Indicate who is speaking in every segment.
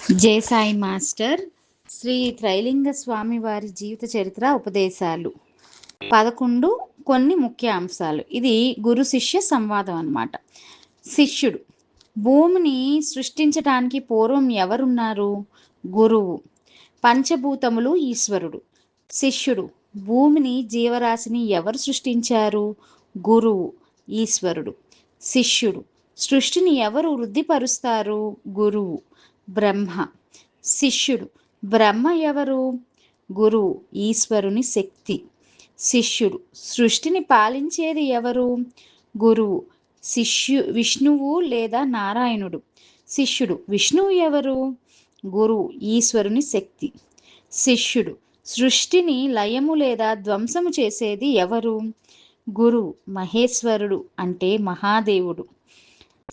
Speaker 1: జై సాయి మాస్టర్ శ్రీ త్రైలింగ స్వామి వారి జీవిత చరిత్ర ఉపదేశాలు 11 కొన్ని ముఖ్య అంశాలు. ఇది గురు శిష్య సంవాదం అన్నమాట. శిష్యుడు భూమిని సృష్టించటానికి పూర్వం ఎవరున్నారు? గురువు. పంచభూతములు ఈశ్వరుడు. శిష్యుడు భూమిని జీవరాశిని ఎవరు సృష్టించారు? గురువు ఈశ్వరుడు. శిష్యుడు సృష్టిని ఎవరు వృద్ధిపరుస్తారు? గురువు బ్రహ్మ. శిష్యుడు బ్రహ్మ ఎవరు? గురువు ఈశ్వరుని శక్తి. శిష్యుడు సృష్టిని పాలించేది ఎవరు? గురువు విష్ణువు లేదా నారాయణుడు. శిష్యుడు విష్ణువు ఎవరు? గురువు ఈశ్వరుని శక్తి. శిష్యుడు సృష్టిని లయము లేదా ధ్వంసము చేసేది ఎవరు? గురువు మహేశ్వరుడు అంటే మహాదేవుడు.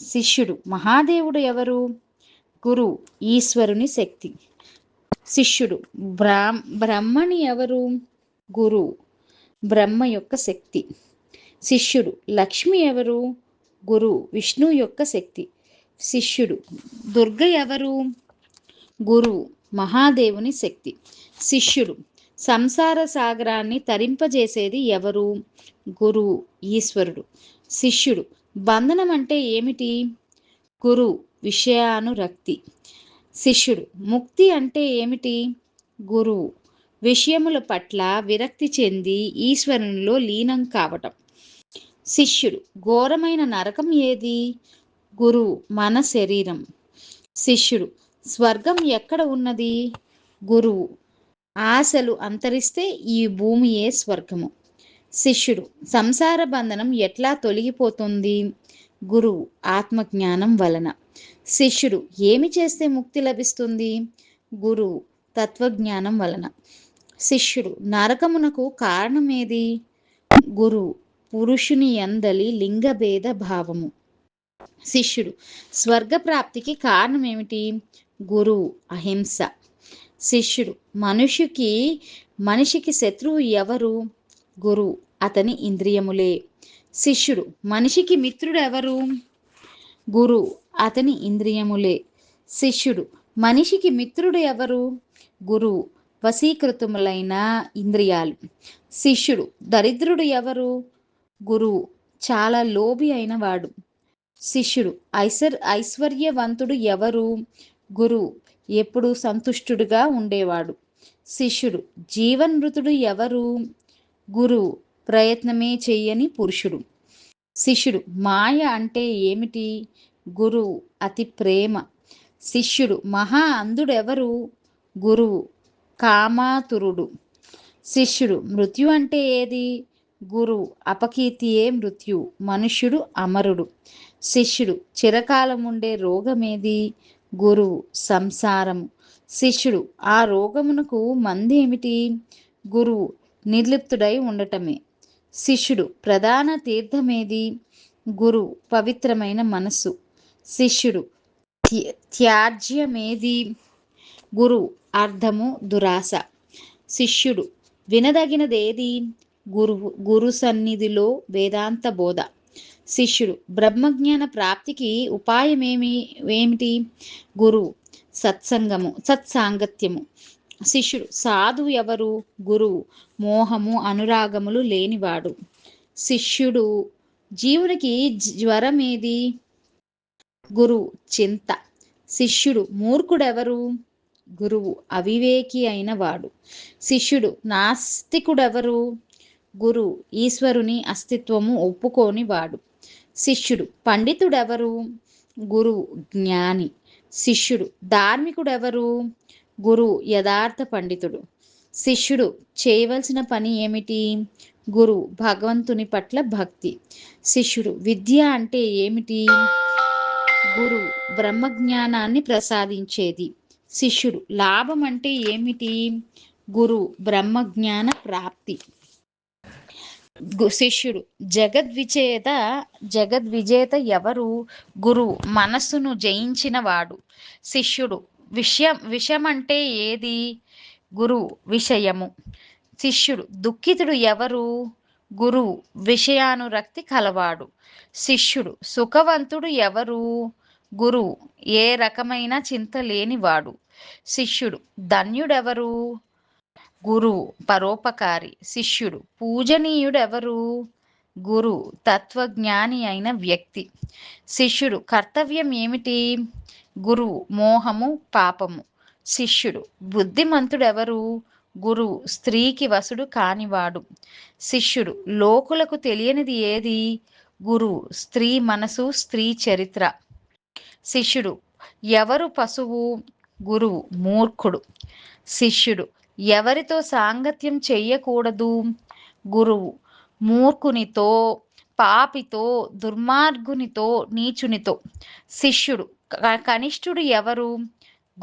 Speaker 1: శిష్యుడు మహాదేవుడు ఎవరు? గురువు ఈశ్వరుని శక్తి. శిష్యుడు బ్రహ్మని ఎవరు? గురువు బ్రహ్మ యొక్క శక్తి. శిష్యుడు లక్ష్మి ఎవరు? గురువు విష్ణువు యొక్క శక్తి. శిష్యుడు దుర్గ ఎవరు? గురువు మహాదేవుని శక్తి. శిష్యుడు సంసార సాగరాన్ని తరింపజేసేది ఎవరు? గురువు ఈశ్వరుడు. శిష్యుడు బంధనం అంటే ఏమిటి? గురువు విషయానురక్తి. శిష్యుడు ముక్తి అంటే ఏమిటి? గురువు విషయముల పట్ల విరక్తి చెంది ఈశ్వరునిలో లీనం కావటం. శిష్యుడు ఘోరమైన నరకం ఏది? గురువు మన శరీరం. శిష్యుడు స్వర్గం ఎక్కడ ఉన్నది? గురువు ఆశలు అంతరిస్తే ఈ భూమియే స్వర్గము. శిష్యుడు సంసార బంధనం ఎట్లా తొలగిపోతుంది? గురువు ఆత్మజ్ఞానం వలన. శిష్యుడు ఏమి చేస్తే ముక్తి లభిస్తుంది? గురువు తత్వజ్ఞానం వలన. శిష్యుడు నరకమునకు కారణమేది? గురువు పురుషుని యందలి లింగభేద భావము. శిష్యుడు స్వర్గప్రాప్తికి కారణం ఏమిటి? గురువు అహింస. శిష్యుడు మనిషికి శత్రువు ఎవరు? గురువు అతని ఇంద్రియములే. శిష్యుడు మనిషికి మిత్రుడు ఎవరు? గురువు అతని ఇంద్రియములే. శిష్యుడు మనిషికి మిత్రుడు ఎవరు? గురువు వశీకృతములైన ఇంద్రియాలు. శిష్యుడు దరిద్రుడు ఎవరు? గురువు చాలా లోభి అయిన వాడు. శిష్యుడు ఐశ్వర్యవంతుడు ఎవరు? గురువు ఎప్పుడు సంతుష్టుడుగా ఉండేవాడు. శిష్యుడు జీవన్మృతుడు ఎవరు? గురువు ప్రయత్నమే చెయ్యని పురుషుడు. శిష్యుడు మాయ అంటే ఏమిటి? గురువు అతి ప్రేమ. శిష్యుడు మహా అంధుడెవరు? గురువు కామాతురుడు. శిష్యుడు మృత్యు అంటే ఏది? గురువు అపకీర్తియే మృత్యు. మనుష్యుడు అమరుడు. శిష్యుడు చిరకాలముండే రోగమేది? గురువు సంసారము. శిష్యుడు ఆ రోగమునకు మందేమిటి? గురువు నిర్లిప్తుడై ఉండటమే. శిష్యుడు ప్రధాన తీర్థమేది? గురువు పవిత్రమైన మనస్సు. శిష్యుడు త్యాజ్యమేది? గురువు అర్థము దురాశ. శిష్యుడు వినదగినదేది? గురు సన్నిధిలో వేదాంత బోధ. శిష్యుడు బ్రహ్మజ్ఞాన ప్రాప్తికి ఏమిటి? గురువు సత్సాంగత్యము. శిష్యుడు సాధువు ఎవరు? గురువు మోహము అనురాగములు లేనివాడు. శిష్యుడు జీవునికి జ్వరమేది? గురువు చింత. శిష్యుడు మూర్ఖుడెవరు? గురువు అవివేకి అయిన వాడు. శిష్యుడు నాస్తికుడెవరు? గురువు ఈశ్వరుని అస్తిత్వము ఒప్పుకోని వాడు. శిష్యుడు పండితుడెవరు? గురువు జ్ఞాని. శిష్యుడు ధార్మికుడెవరు? గురువు యథార్థ పండితుడు. శిష్యుడు చేయవలసిన పని ఏమిటి? గురువు భగవంతుని పట్ల భక్తి. శిష్యుడు విద్య అంటే ఏమిటి? గురువు బ్రహ్మజ్ఞానాన్ని ప్రసాదించేది. శిష్యుడు లాభం అంటే ఏమిటి? గురువు బ్రహ్మజ్ఞాన ప్రాప్తి. శిష్యుడు జగద్విజేత ఎవరు? గురువు మనస్సును జయించిన వాడు. శిష్యుడు విషయం అంటే ఏది? గురువు విషయము. శిష్యుడు దుఃఖితుడు ఎవరు? గురువు విషయానురక్తి కలవాడు. శిష్యుడు సుఖవంతుడు ఎవరు? గురువు ఏ రకమైన చింత లేనివాడు. శిష్యుడు ధన్యుడెవరు? గురువు పరోపకారి. శిష్యుడు పూజనీయుడెవరు? గురువు తత్వజ్ఞాని అయిన వ్యక్తి. శిష్యుడు కర్తవ్యం ఏమిటి? గురువు మోహము పాపము. శిష్యుడు బుద్ధిమంతుడెవరు? గురువు స్త్రీకి వసుడు కానివాడు. శిష్యుడు లోకులకు తెలియనిది ఏది? గురువు స్త్రీ మనసు, స్త్రీ చరిత్ర. శిష్యుడు ఎవరు పశువు? గురువు మూర్ఖుడు. శిష్యుడు ఎవరితో సాంగత్యం చెయ్యకూడదు? గురువు మూర్ఖునితో, పాపితో, దుర్మార్గునితో, నీచునితో. శిష్యుడు కనిష్ఠుడు ఎవరు?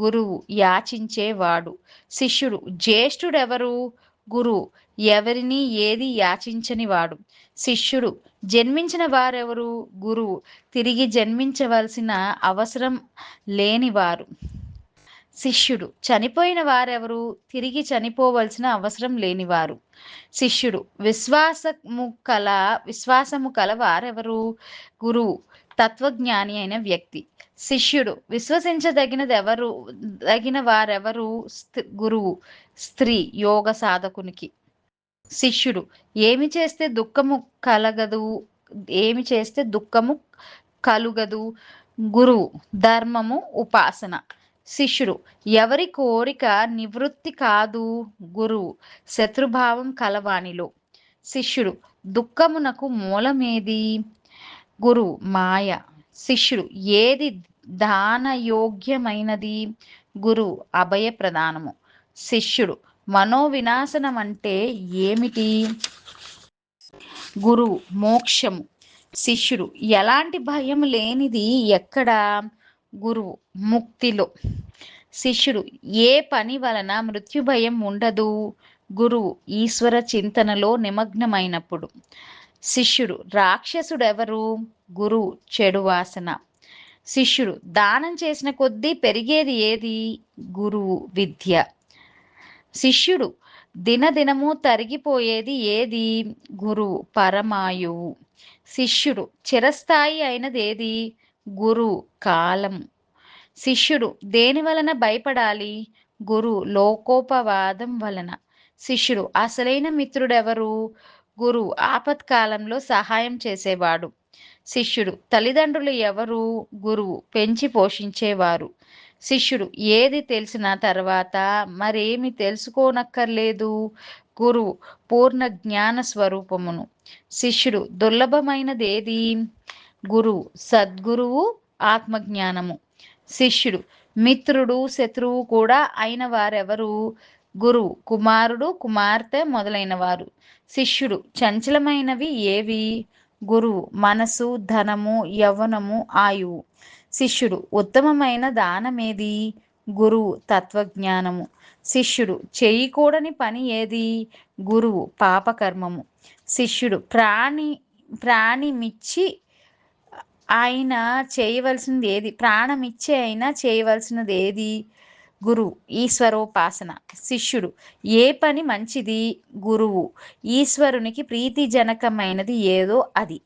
Speaker 1: గురువు యాచించేవాడు. శిష్యుడు జ్యేష్ఠుడెవరు? గురువు ఎవరిని ఏది యాచించని వాడు. శిష్యుడు జన్మించిన వారెవరు? గురువు తిరిగి జన్మించవలసిన అవసరం లేనివారు. శిష్యుడు చనిపోయిన వారెవరు? తిరిగి చనిపోవలసిన అవసరం లేనివారు. శిష్యుడు విశ్వాసము కల వారెవరు? గురువు తత్వజ్ఞాని అయిన వ్యక్తి. శిష్యుడు తగిన వారెవరు? గురువు స్త్రీ యోగ సాధకునికి. శిష్యుడు ఏమి చేస్తే దుఃఖము కలుగదు? గురువు ధర్మము ఉపాసన. శిష్యుడు ఎవరి కోరిక నివృత్తి కాదు? గురువు శత్రుభావం కలవానిలో. శిష్యుడు దుఃఖమునకు మూలమేది? గురువు మాయ. శిష్యుడు ఏది దానయోగ్యమైనది? గురువు అభయ ప్రదానము. శిష్యుడు మనోవినాశనం అంటే ఏమిటి? గురువు మోక్షము. శిష్యుడు ఎలాంటి భయం లేనిది ఎక్కడ? గురువు ముక్తిలో. శిష్యుడు ఏ పని వలన మృత్యుభయం ఉండదు? గురువు ఈశ్వర చింతనలో నిమగ్నమైనప్పుడు. శిష్యుడు రాక్షసుడెవరు? గురువు చెడు వాసన. శిష్యుడు దానం చేసిన కొద్దీ పెరిగేది ఏది? గురువు విద్య. శిష్యుడు దినదినము తరిగిపోయేది ఏది? గురువు పరమాయువు. శిష్యుడు చిరస్థాయి అయినది ఏది? గురువు కాలము. శిష్యుడు దేని వలన భయపడాలి? గురువు లోకోపవాదం వలన. శిష్యుడు అసలైన మిత్రుడెవరు? గురువు ఆపత్కాలంలో సహాయం చేసేవాడు. శిష్యుడు తల్లిదండ్రులు ఎవరు? గురువు పెంచి పోషించేవారు. శిష్యుడు ఏది తెలిసిన తర్వాత మరేమి తెలుసుకోనక్కర్లేదు? గురువు పూర్ణ జ్ఞాన స్వరూపమును. శిష్యుడు దుర్లభమైనది ఏది? గురువు సద్గురువు ఆత్మజ్ఞానము. శిష్యుడు మిత్రుడు శత్రువు కూడా అయిన వారెవరు? గురువు కుమారుడు కుమార్తె మొదలైన వారు. శిష్యుడు చంచలమైనవి ఏవి? గురువు మనసు, ధనము, యవ్వనము, ఆయువు. శిష్యుడు ఉత్తమమైన దానమేది? గురువు తత్వజ్ఞానము. శిష్యుడు చేయకూడని పని ఏది? గురువు పాపకర్మము. శిష్యుడు ప్రాణమిచ్చి ఆయన చేయవలసినది ఏది? ప్రాణమిచ్చి అయినా చేయవలసినది ఏది? గురువు ఈశ్వరోపాసన. శిష్యుడు ఏ పని మంచిది? గురువు ఈశ్వరునికి ప్రీతిజనకమైనది ఏదో అది.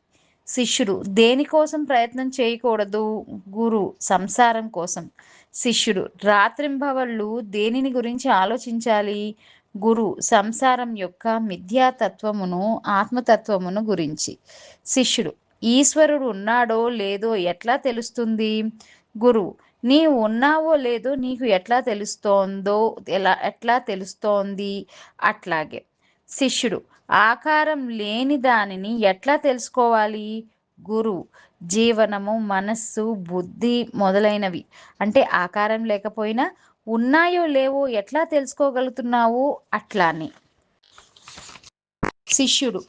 Speaker 1: శిష్యుడు దేనికోసం ప్రయత్నం చేయకూడదు? గురువు సంసారం కోసం. శిష్యుడు రాత్రింబవళ్ళు దేనిని గురించి ఆలోచించాలి? గురువు సంసారం యొక్క మిథ్యాతత్వమును, ఆత్మతత్వమును గురించి. శిష్యుడు ఈశ్వరుడు ఉన్నాడో లేదో ఎట్లా తెలుస్తుంది? గురువు నీవు ఉన్నావో లేదో నీకు ఎట్లా తెలుస్తోంది అట్లాగే. శిష్యుడు ఆకారం లేని దానిని ఎట్లా తెలుసుకోవాలి? గురువు జీవనము, మనస్సు, బుద్ధి మొదలైనవి. అంటే ఆకారం లేకపోయినా ఉన్నాయో లేవో ఎట్లా తెలుసుకోగలుగుతున్నావు అట్లానే. శిష్యుడు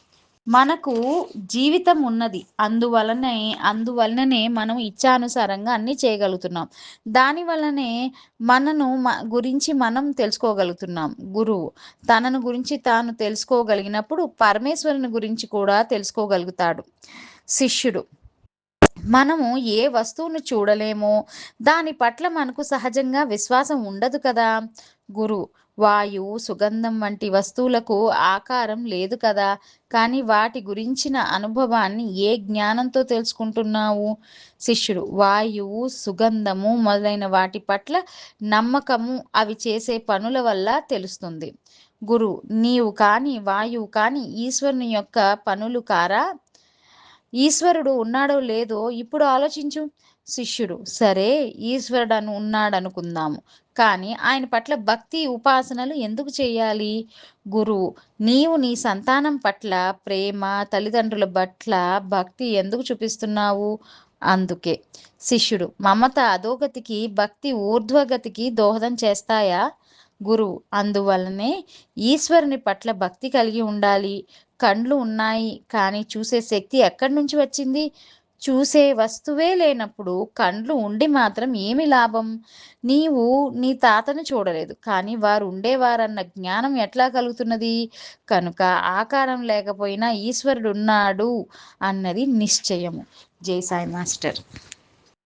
Speaker 1: మనకు జీవితం ఉన్నది, అందువలననే మనం ఇచ్ఛానుసారంగా అన్ని చేయగలుగుతున్నాం. దానివల్లనే గురించి మనం తెలుసుకోగలుగుతున్నాం. గురువు తనను గురించి తాను తెలుసుకోగలిగినప్పుడు పరమేశ్వరుని గురించి కూడా తెలుసుకోగలుగుతాడు. శిష్యుడు మనము ఏ వస్తువును చూడలేమో దాని పట్ల మనకు సహజంగా విశ్వాసం ఉండదు కదా. గురువు: వాయువు, సుగంధం వంటి వస్తువులకు ఆకారం లేదు కదా, కానీ వాటి గురించిన అనుభవాన్ని ఏ జ్ఞానంతో తెలుసుకుంటున్నావు? శిష్యుడు: వాయువు, సుగంధము మొదలైన వాటి పట్ల నమ్మకము అవి చేసే పనుల వల్ల తెలుస్తుంది. గురువు: నీవు కానీ వాయువు కానీ ఈశ్వరుని యొక్క పనులు కారా? ఈశ్వరుడు ఉన్నాడో లేదో ఇప్పుడు ఆలోచించు. శిష్యుడు: సరే, ఈశ్వరుడు ఉన్నాడనుకుందాము, కానీ ఆయన పట్ల భక్తి ఉపాసనలు ఎందుకు చేయాలి? గురువు: నీవు నీ సంతానం పట్ల ప్రేమ, తల్లిదండ్రుల పట్ల భక్తి ఎందుకు చూపిస్తున్నావు? అందుకే. శిష్యుడు: మమత అధోగతికి, భక్తి ఊర్ధ్వగతికి దోహదం చేస్తాయా? గురువు: అందువల్లనే ఈశ్వరుని పట్ల భక్తి కలిగి ఉండాలి. కండ్లు ఉన్నాయి, కానీ చూసే శక్తి ఎక్కడి నుంచి వచ్చింది? చూసే వస్తువే లేనప్పుడు కండ్లు ఉండి మాత్రం ఏమి లాభం? నీవు నీ తాతను చూడలేదు, కానీ వారు ఉండేవారన్న జ్ఞానం ఎట్లా కలుగుతున్నది? కనుక ఆకారం లేకపోయినా ఈశ్వరుడు ఉన్నాడు అన్నది నిశ్చయము. జై సాయి మాస్టర్.